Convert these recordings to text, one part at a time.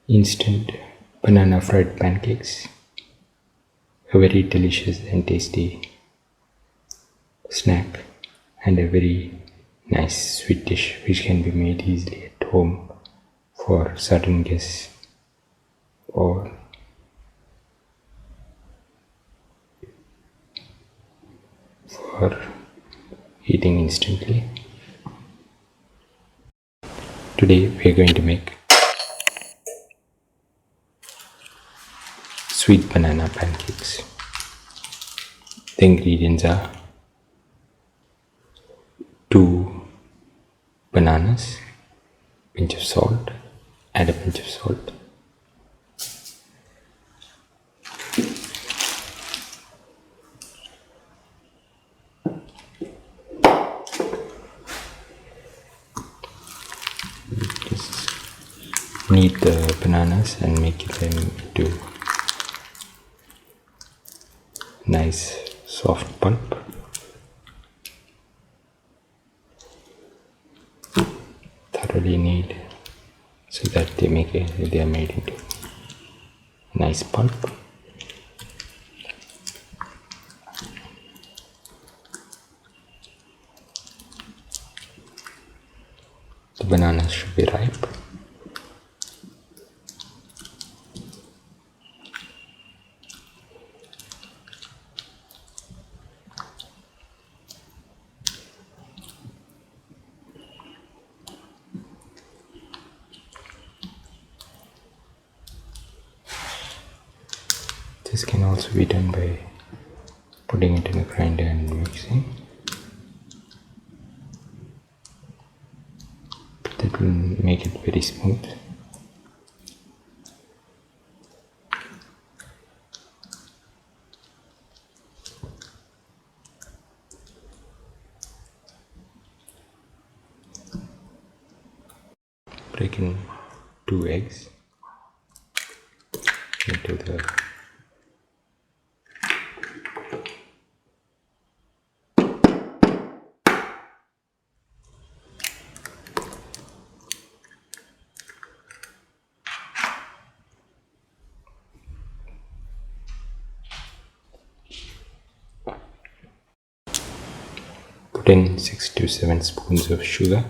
instant banana fried pancakes, a very delicious and tasty snack and a very nice sweet dish which can be made easily at home for certain guests or for eating instantly. Today we are going to make sweet banana pancakes. The ingredients are 2 bananas, pinch of salt, add a pinch of salt, just knead the bananas and make them into nice soft pulp. Thoroughly knead so that they are made into nice pulp. The bananas should be ripe. This can also be done by putting it in a grinder and mixing. That will make it very smooth. Break in 2 eggs into the put in 6 to 7 spoons of sugar.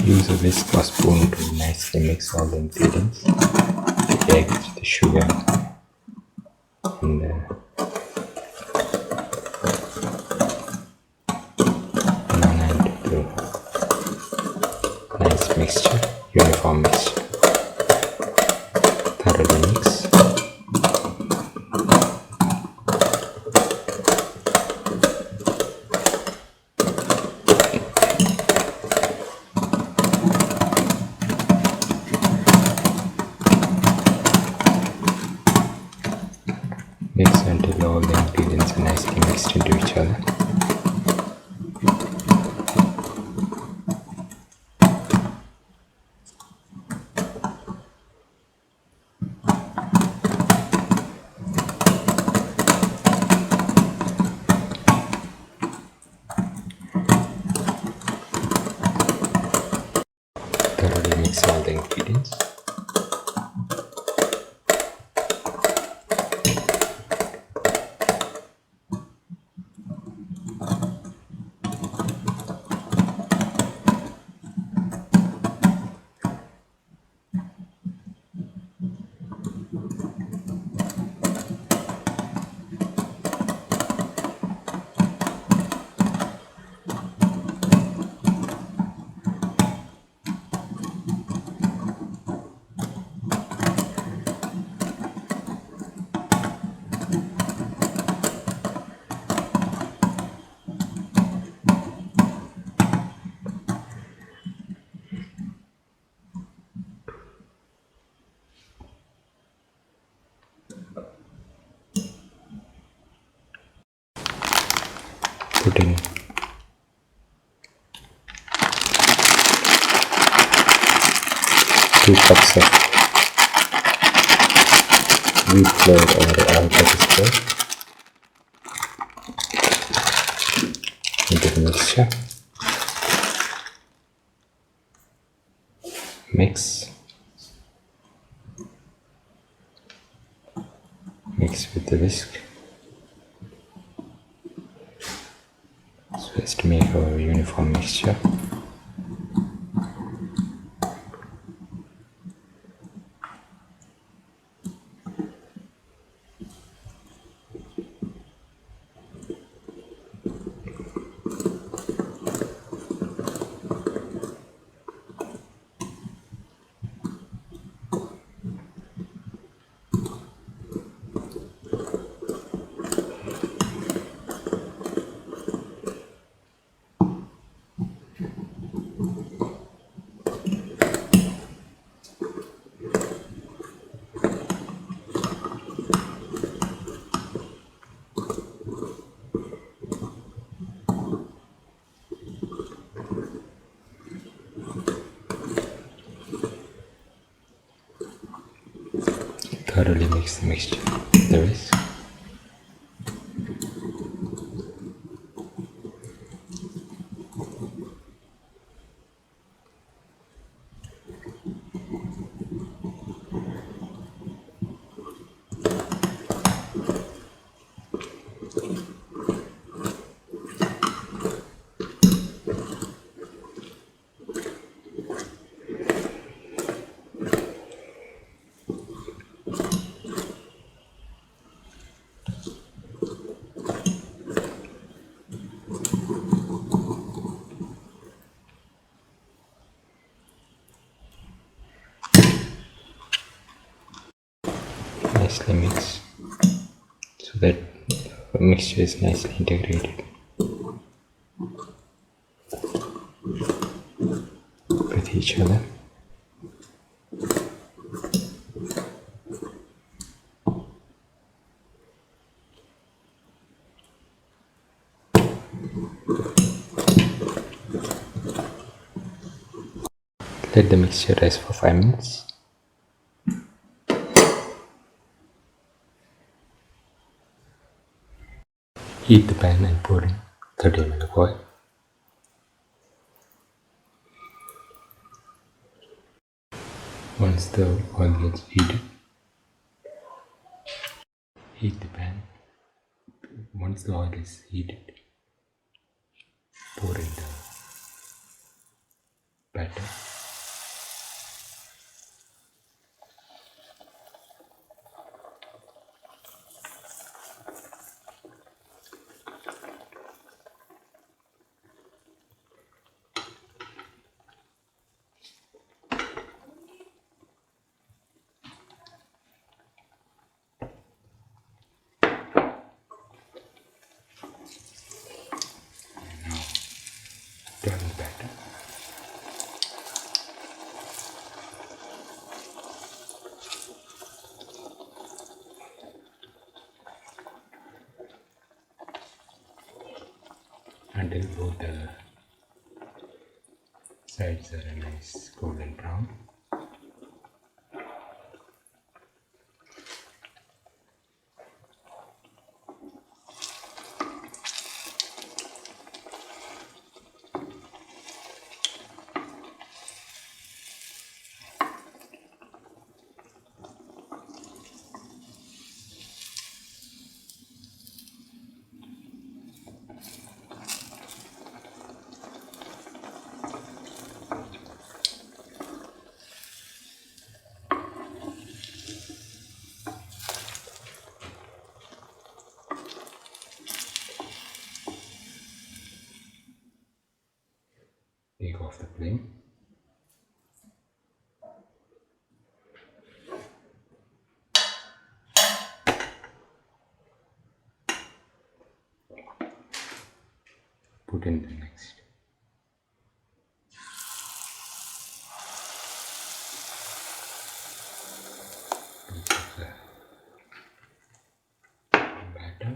Use a whisk or spoon to nicely mix all the ingredients, the eggs, the sugar, and the banana into a nice mixture, uniform mixture. Thoroughly mix. Mix until all the ingredients are nicely mixed into each other. Thoroughly mix all the ingredients. put in two cups of wheat flour or all-purpose flour into the mixture. Mix with the whisk so as to make a uniform mixture. Thoroughly mix the mixture with the whisk. Nicely mix so that the mixture is nicely integrated with each other. Let the mixture rest for 5 minutes. Heat the pan and pour in 30 ml of oil. Once the oil gets heated, heat the pan. Once the oil is heated, pour in the batter. Turn the batter. Until both the sides are a nice golden brown. Take off the flame. Put in the next. Piece of the batter.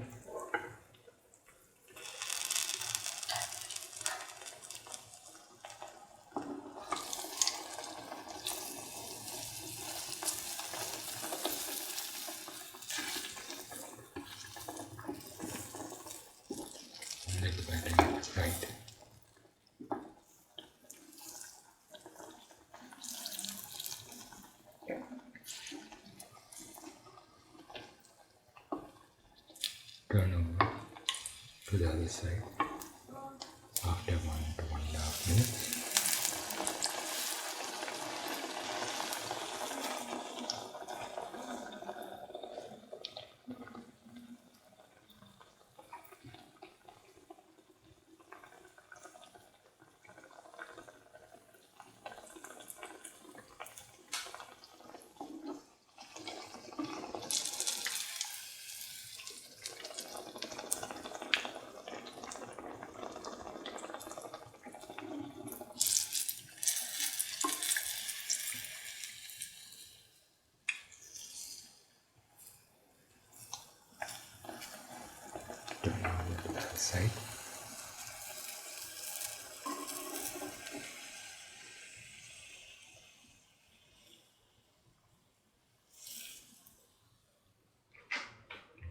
the batter is right. Turn over to the other side after 1 to 1.5 minutes. Turn over to the other side.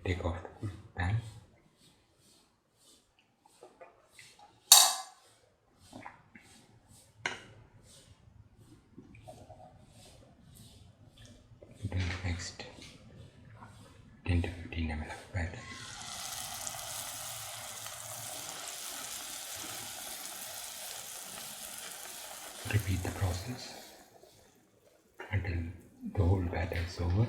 Take off the pan. Put in the next 10 to 15 ml of batter. Repeat the process until the whole batter is over.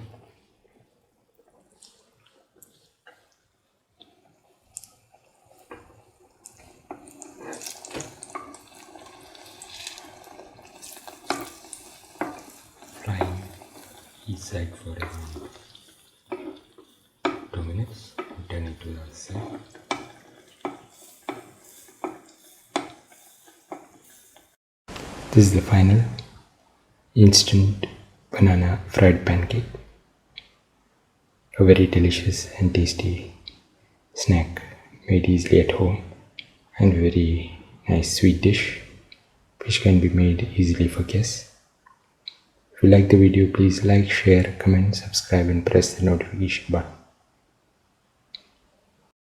Frying each side for around 2 minutes. Turn it to the other side. This is the final instant banana fried pancake. A very delicious and tasty snack made easily at home, and very nice sweet dish which can be made easily for guests. If you like the video, please like, share, comment, subscribe and press the notification button.